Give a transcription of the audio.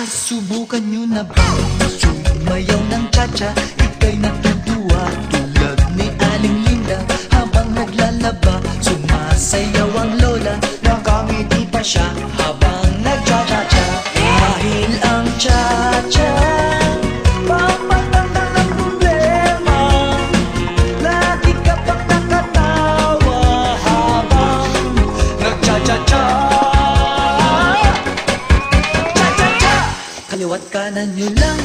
Nasubukan nyo na ba sumayaw ng cha-cha? Ika'y natutuwa tulad ni Aling Linda. Habang naglalaba, sumasayaw ang lola. Nakangiti pa siya habang nagcha-cha-cha. Dahil ang cha-cha pampatanggal ng problema. Lagi ka pang nakatawa habang nagcha-cha-cha. Kaliwat kanan nyo lang